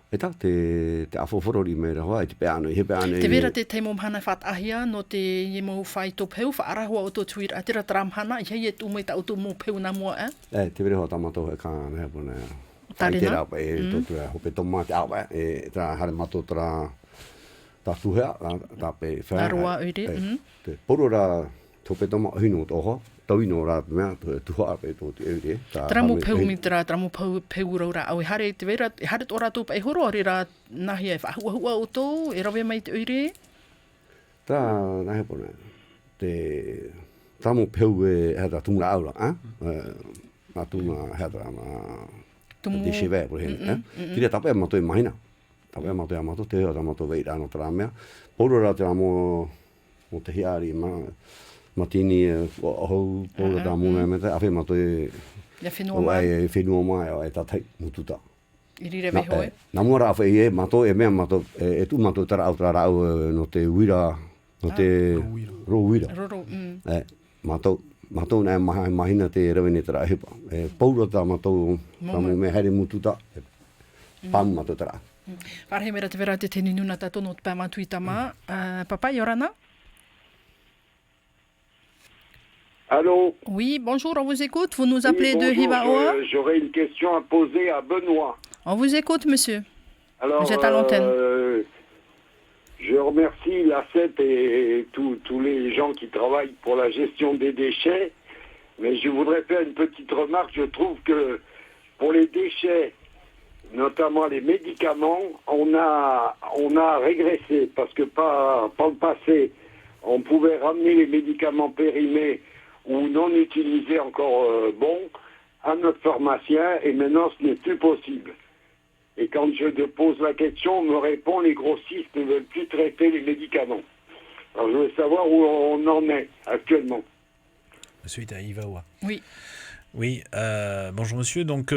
Eta te afoforori me rahoa te peano he peano. Te vera te teimo mhana what ahia no te ye mo whai tō peu whaarahua o tō tuir atira tram hana i hei e tūmei ta o tō mō peu na mua te vera hoa tamato he kāna me hapuna. Tarina? Te rapa tō tua hope tō mā te awa tra hare mato tra ta tuhea ta pe whai. Arua uire. Te porora tope tō mā hino tōho. Tauino rā mea tuha pe tō te eure. Tramu peu mitra, tramu peu raura au hare te vera, hare tō rātou pai horo ori rā nahi e whahua o tō, e rawe mai te eure? Tā nahi pone, te tramu peu e hata tunga aura, nā tunga hata te shewe por hene. Tira tape mato e mahina, tape mato e amato, te hea mato vei rāno tra mea. Poro rā te mo te hiari matini o polo da mona me a fe mato e ya fenua mai e tatai mututa irire me hoe na mora fa e mato e me mato e tu mato tra outra ra no te wira no te ro wira mato na mahina te revene tra hepa e polo da mato tamu me hare mututa pam mato tra Parhe mera te vera te teninuna tato no te pamatuitama papa yorana. Allô? Oui, bonjour, on vous écoute. Vous nous appelez de Hivaoa? J'aurais une question à poser à Benoît. On vous écoute, monsieur. Alors, vous êtes à l'antenne. Je remercie l'ACET et tous les gens qui travaillent pour la gestion des déchets. Mais je voudrais faire une petite remarque. Je trouve que pour les déchets, notamment les médicaments, on a régressé. Parce que par le passé, on pouvait ramener les médicaments périmés ou non utilisés encore à notre pharmacien, et maintenant ce n'est plus possible. Et quand je pose la question, on me répond les grossistes ne veulent plus traiter les médicaments. Alors je veux savoir où on en est actuellement. Suite à Hivaoa. Oui. Oui, bonjour monsieur. Donc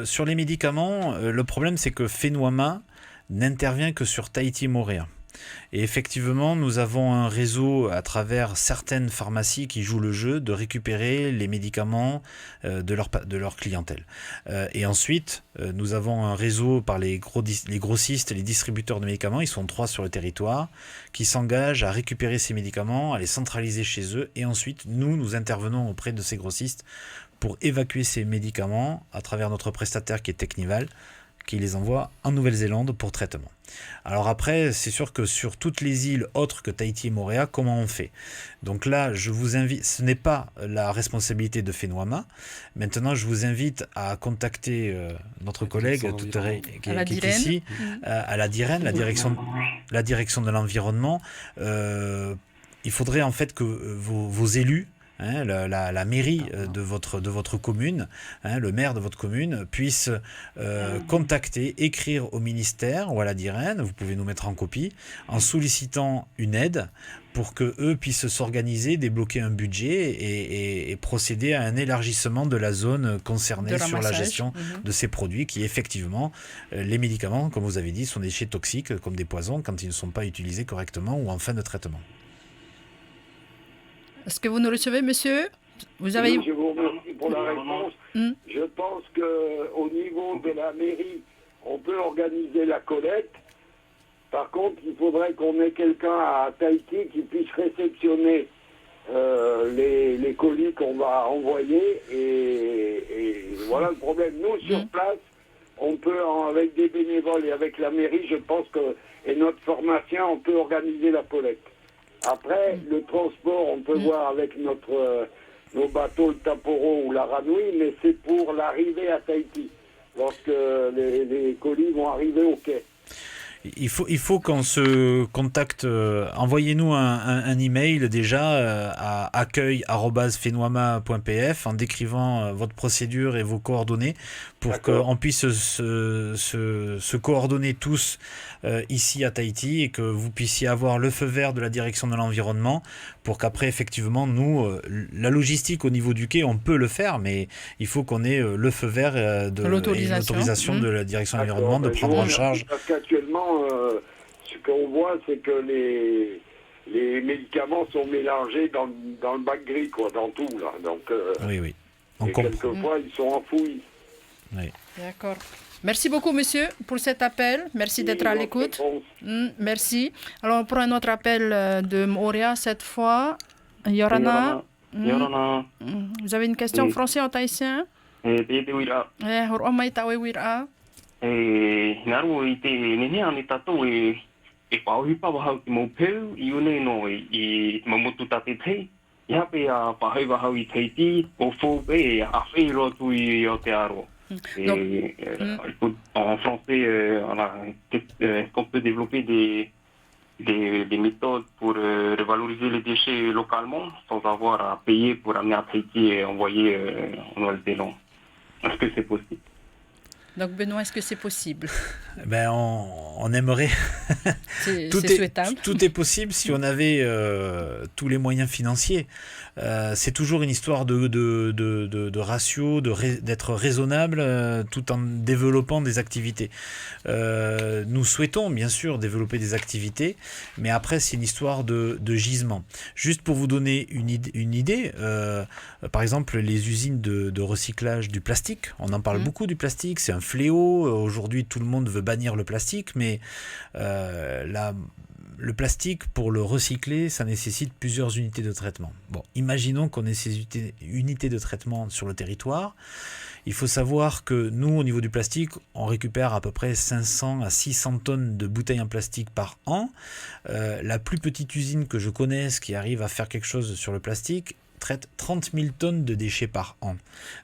sur les médicaments, le problème c'est que Fénoama n'intervient que sur Tahiti et Moorea. Et effectivement, nous avons un réseau à travers certaines pharmacies qui jouent le jeu de récupérer les médicaments de leur clientèle. Et ensuite, nous avons un réseau par les grossistes, les distributeurs de médicaments, ils sont 3 sur le territoire, qui s'engagent à récupérer ces médicaments, à les centraliser chez eux. Et ensuite, nous intervenons auprès de ces grossistes pour évacuer ces médicaments à travers notre prestataire qui est Technival, qui les envoie en Nouvelle-Zélande pour traitement. Alors après, c'est sûr que sur toutes les îles autres que Tahiti et Moorea, comment on fait? Donc là, je vous invite, ce n'est pas la responsabilité de Fénoama. Maintenant, je vous invite à contacter notre collègue qui est ici, à la DIREN, la direction la direction de l'environnement, il faudrait en fait que vos élus, la mairie de votre commune, le maire de votre commune, puisse contacter, écrire au ministère ou à la DIREN, vous pouvez nous mettre en copie, en sollicitant une aide pour qu'eux puissent s'organiser, débloquer un budget et procéder à un élargissement de la zone concernée sur la gestion de ces produits qui, effectivement, les médicaments, comme vous avez dit, sont des déchets toxiques, comme des poisons, quand ils ne sont pas utilisés correctement ou en fin de traitement. Est-ce que vous nous recevez, monsieur? Vous avez... Je vous remercie pour la réponse. Je pense qu'au niveau de la mairie, on peut organiser la collecte. Par contre, il faudrait qu'on ait quelqu'un à Tahiti qui puisse réceptionner les colis qu'on va envoyer. Et voilà le problème. Nous, sur place, on peut, avec des bénévoles et avec la mairie, je pense que, et notre pharmacien, on peut organiser la collecte. Après, le transport, on peut voir avec nos bateaux, le Taporo ou la Ranui, mais c'est pour l'arrivée à Tahiti, lorsque les colis vont arriver au quai. Il faut qu'on se contacte, envoyez-nous un email déjà à accueil@fenouama.pf en décrivant votre procédure et vos coordonnées pour qu'on puisse se coordonner tous ici à Tahiti et que vous puissiez avoir le feu vert de la direction de l'environnement pour qu'après effectivement nous, la logistique au niveau du quai on peut le faire mais il faut qu'on ait le feu vert de l'autorisation de la direction de l'environnement de prendre en charge. Parce qu'actuellement ce qu'on voit, c'est que les médicaments sont mélangés dans le bac gris, quoi, dans tout, là. Donc, oui. Et quelquefois, ils sont enfouis. Oui. D'accord. Merci beaucoup, monsieur, pour cet appel. Merci d'être à l'écoute. Merci. Alors, on prend un autre appel de Moria, cette fois. Yorana. Vous avez une question en français ou en tahitien? Naru i te nene ane tatou e whaohipa wahau te maupeu i une no i mamutu tate tei. I hape a whahau wahau i Tahiti o fōpe e a whairo tu i o te aro. En français, qu'on peut développer des méthodes pour revaloriser les déchets localement sans avoir à payer pour amener à Tahiti et envoyer en Nouvelle-Zélande. Est-ce que c'est possible? Donc Benoît, est-ce que c'est possible? On aimerait. C'est souhaitable. Tout est possible si on avait tous les moyens financiers. C'est toujours une histoire de ratio, d'être raisonnable tout en développant des activités. Nous souhaitons bien sûr développer des activités, mais après c'est une histoire de gisement. Juste pour vous donner une idée, par exemple les usines de recyclage du plastique, on en parle beaucoup du plastique, c'est un fléau. Aujourd'hui tout le monde veut bannir le plastique, mais le plastique, pour le recycler, ça nécessite plusieurs unités de traitement. Bon, imaginons qu'on ait ces unités de traitement sur le territoire. Il faut savoir que nous, au niveau du plastique, on récupère à peu près 500 à 600 tonnes de bouteilles en plastique par an. La plus petite usine que je connaisse qui arrive à faire quelque chose sur le plastique traite 30 000 tonnes de déchets par an.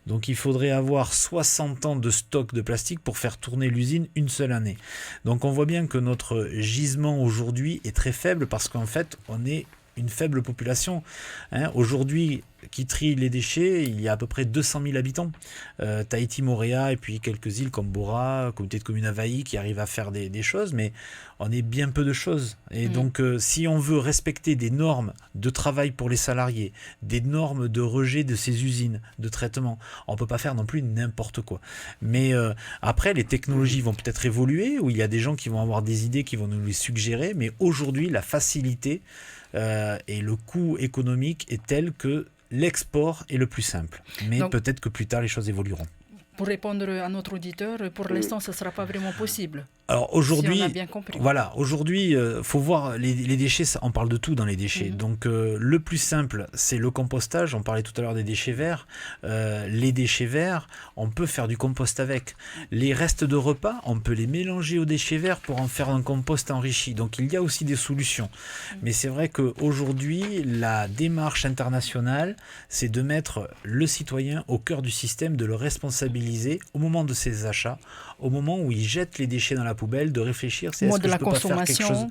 Donc il faudrait avoir 60 ans de stock de plastique pour faire tourner l'usine une seule année. Donc on voit bien que notre gisement aujourd'hui est très faible parce qu'en fait on est une faible population. Aujourd'hui, qui trie les déchets, il y a à peu près 200 000 habitants. Tahiti, Moorea et puis quelques îles comme Bora, communauté de communes Havaï qui arrivent à faire des choses, mais on est bien peu de choses. Et donc si on veut respecter des normes de travail pour les salariés, des normes de rejet de ces usines de traitement, on ne peut pas faire non plus n'importe quoi. Mais après, les technologies vont peut-être évoluer, où il y a des gens qui vont avoir des idées qui vont nous les suggérer, mais aujourd'hui, la facilité et le coût économique est tel que l'export est le plus simple. Mais donc, peut-être que plus tard, les choses évolueront. Pour répondre à notre auditeur, pour l'instant, ce ne sera pas vraiment possible. Alors aujourd'hui, si on a bien compris. Voilà, aujourd'hui, faut voir les déchets. On parle de tout dans les déchets. Donc le plus simple, c'est le compostage. On parlait tout à l'heure des déchets verts. Les déchets verts, on peut faire du compost avec. Les restes de repas, on peut les mélanger aux déchets verts pour en faire un compost enrichi. Donc il y a aussi des solutions. Mais c'est vrai qu'aujourd'hui, la démarche internationale, c'est de mettre le citoyen au cœur du système, de le responsabiliser au moment de ses achats, au moment où il jette les déchets dans la poubelle, de réfléchir, c'est est-ce que je peux pas faire quelque chose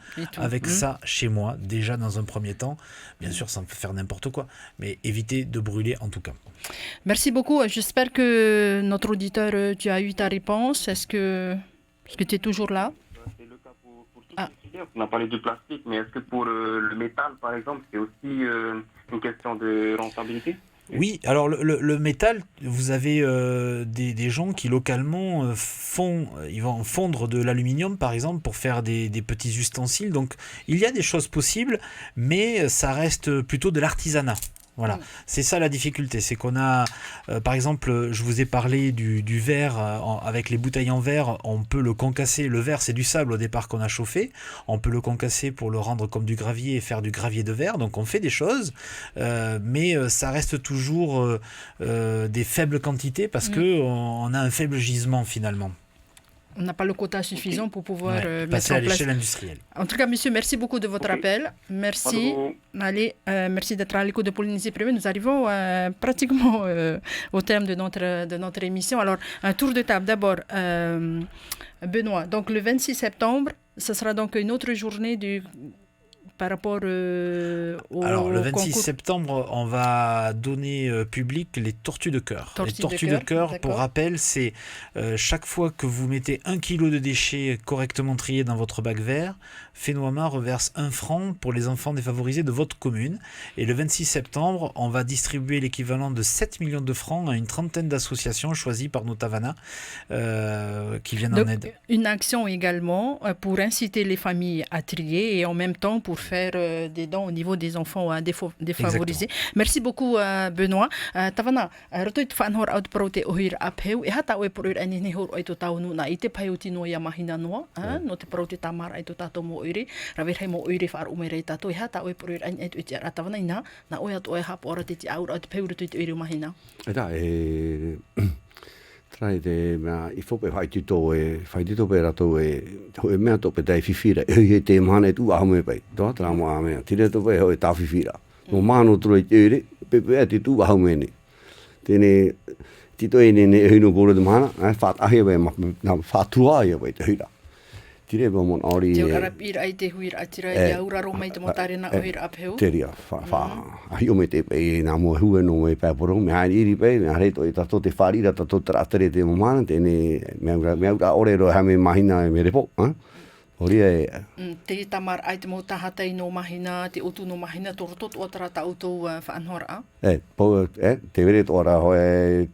avec ça chez moi, déjà dans un premier temps, bien sûr sans faire n'importe quoi, mais éviter de brûler en tout cas. Merci beaucoup, j'espère que notre auditeur, tu as eu ta réponse, est-ce que tu es toujours là? C'est le cas pour on a parlé du plastique, mais est-ce que pour le métal par exemple, c'est aussi une question de rentabilité? Oui, alors le métal, vous avez des gens qui localement ils vont fondre de l'aluminium par exemple pour faire des petits ustensiles. Donc il y a des choses possibles, mais ça reste plutôt de l'artisanat. Voilà, c'est ça la difficulté, c'est qu'on a, par exemple, je vous ai parlé du verre, avec les bouteilles en verre, on peut le concasser, le verre c'est du sable au départ qu'on a chauffé, on peut le concasser pour le rendre comme du gravier et faire du gravier de verre, donc on fait des choses, mais ça reste toujours des faibles quantités parce qu'on a un faible gisement finalement. On n'a pas le quota suffisant pour pouvoir mettre passer en à l'échelle industrielle. En tout cas, monsieur, merci beaucoup de votre appel. Merci. Allez, merci d'être à l'écoute de Polynésie Privée. Nous arrivons pratiquement au terme de notre émission. Alors, un tour de table. D'abord, Benoît. Donc, le 26 septembre, ce sera donc une autre journée par rapport au Alors, le 26 concours. septembre, on va donner public les tortues de cœur. Les tortues de cœur, pour rappel, c'est chaque fois que vous mettez 1 kilo de déchets correctement triés dans votre bac vert, Fénoama reverse 1 franc pour les enfants défavorisés de votre commune. Et le 26 septembre, on va distribuer l'équivalent de 7 millions de francs à une trentaine d'associations choisies par nos Tavana qui viennent en aide. Une action également pour inciter les familles à trier et en même temps pour faire des dons au niveau des enfants défavorisés. Exactement. Merci beaucoup, Benoît. Tavana, retoit fanhor out prote ohir apheu e hata we proir anini hor oito taunu na ite paiuti no ya mahina noa, no te prote tamar aito tato mo oire, raver mo oire far umere tato e hata we proir an et uti ara Tavana ina na oia to e hap ora te aur out peu te oire mahina. Eta trai de ma I fope fai tito fai tito per ato ho me to pe dai fifira e te mane tu a me pai do tra mo a me tire to pe ho ta fifira no mano tro ere pe pe ti tu a me ni tene tito e ne no bolo de mana fa a he ma fa tu a ye pe te tire bo mon ori te arapir ai te huir atira ia ura ro mai te motare na oir apheu teria fa a hi o me te pe na mo hu no me pe por me ai ri pe na re to to te farira to tra tre te mo man te ne me ore ro ha me mahina me repo ori te tamar ai te mo tahata I no mahina te utu no mahina to rotot o tra ta auto fa anhora po te vere to ora ho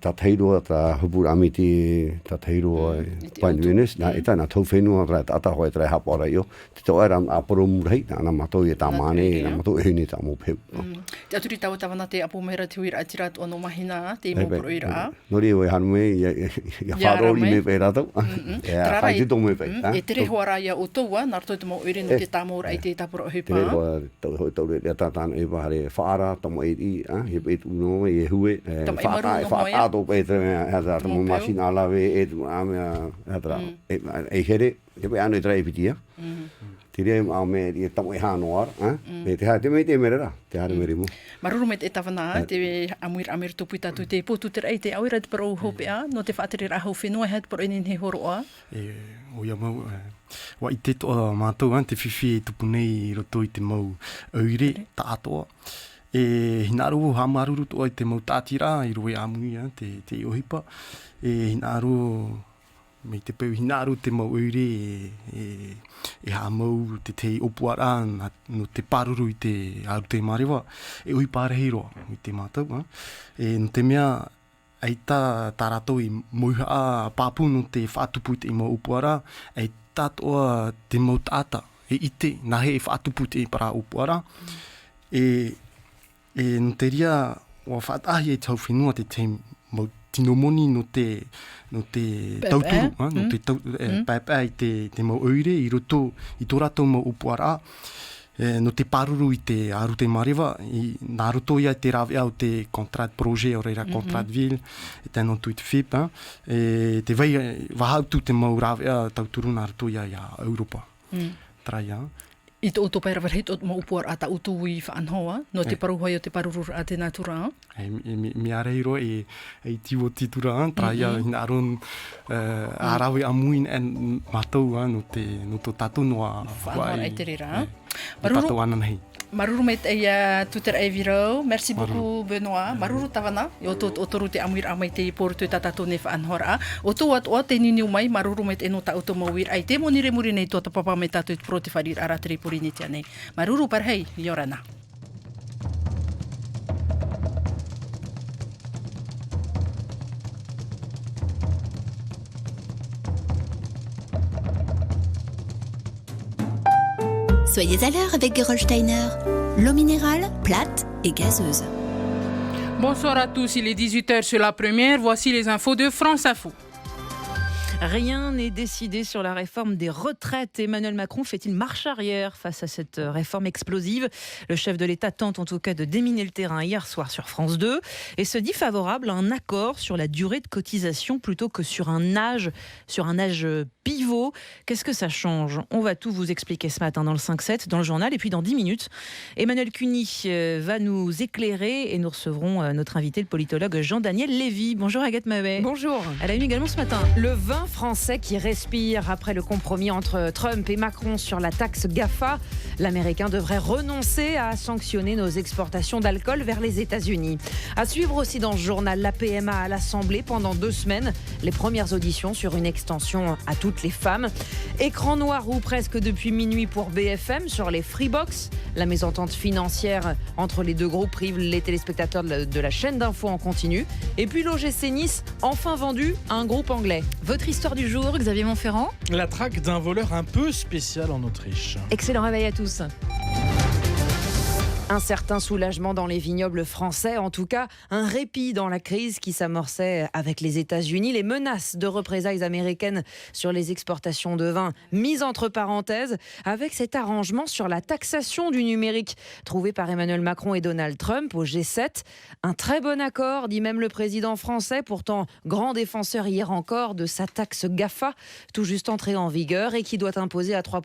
ta theiro ta hubur amiti ta theiro panvenes na eta na to fenu ra ta ho tra ha pora yo te to era a porum rei na ma to ta mane na ma to ni ta mo pe te aturi ta Tavana te apu mera te huir atira o no mahina te mo pro ira no ri we han me ya faro me pe ra to fa ti to me pe e tere hora ya toa na to mo ire no te tamor ai te tapro hipa to re ta tan e ba re fara to mo I he pe no e hue fa to pe tre ha ta mo machine ala ve e ha tra e here e pe anu tra e pitia tire a me e to e ha no me te ha te me te mera te ha me mo maruru met e Tavana te amir to puita tu te potu ter ai te aura te pro hopea no te fatri ra ho fino het pro in he horoa o ia mau wa I te to mātou te whiwhi e tupu nei roto I te mau aure ta atoa. Hinaru ha maruru to I te mau tātira I roi amui te ohipa. Hinaru me te peu hinaru te mau aure e ha mau te opuara no te paruru I te aru te marewa. Ohipa rehiroa I te mātou. No te mea ai tā rato I moiha a pāpu no te whātupu te mau opuara. Ai tātoa te mau tāta e ite na he whātupu te para upuara no te ria wa whātahi e tau whenua te mau tinomoni no te tauturu no te paipai te mau oire I roto I tō rato mau upuara no te paruru I te aru te marewa nā roto ia te rawe au te contrat projet o reira contrat ville e tēnā tui te whip te wahautu te mau rawe au tauturu nā roto ia Europa trai I te oto pera warhit o mo upuar ata utu i whaanhoa, no te paruhoi o te parurur a te natura. Mi areiro e tiwo titura, traia hina aron arawe amuin en matou no to tatu noa. Whaanhoa ai te rira. Tatu ananhei. Maruru met e tuter e virau. Merci beaucoup Benoît. Maruru tavana. O toru te amuir amai te poru te tatato ne whaanhora. O tō atua te niniu mai maruru met e no ta automawir ai te monire muri nei tō papa me tatu te prote wharir aratiri puri ni tia nei. Maruru parhei, yorana. Soyez à l'heure avec Gerolsteiner. L'eau minérale, plate et gazeuse. Bonsoir à tous, il est 18h sur la première. Voici les infos de France Info. Rien n'est décidé sur la réforme des retraites. Emmanuel Macron fait-il marche arrière face à cette réforme explosive? Le chef de l'État tente en tout cas de déminer le terrain hier soir sur France 2 et se dit favorable à un accord sur la durée de cotisation plutôt que sur un âge pivot. Qu'est-ce que ça change? On va tout vous expliquer ce matin dans le 5-7, dans le journal. Et puis dans 10 minutes, Emmanuel Cuny va nous éclairer et nous recevrons notre invité, le politologue Jean-Daniel Lévy. Bonjour Agathe Maheuet. Bonjour. Elle a eu également ce matin le vin français qui respire après le compromis entre Trump et Macron sur la taxe GAFA. L'Américain devrait renoncer à sanctionner nos exportations d'alcool vers les États-Unis. À suivre aussi dans ce journal, la PMA à l'Assemblée pendant 2 semaines. Les premières auditions sur une extension à toutes les femmes. Écran noir ou presque depuis minuit pour BFM sur les Freebox. La mésentente financière entre les deux groupes prive les téléspectateurs de la chaîne d'info en continu. Et puis l'OGC Nice, enfin vendu à un groupe anglais. Votre histoire du jour, Xavier Montferrand. La traque d'un voleur un peu spécial en Autriche. Excellent réveil à tous. Un certain soulagement dans les vignobles français, en tout cas un répit dans la crise qui s'amorçait avec les États-Unis. Les menaces de représailles américaines sur les exportations de vin mises entre parenthèses avec cet arrangement sur la taxation du numérique trouvé par Emmanuel Macron et Donald Trump au G7. Un très bon accord, dit même le président français, pourtant grand défenseur hier encore de sa taxe GAFA, tout juste entrée en vigueur et qui doit imposer à 3%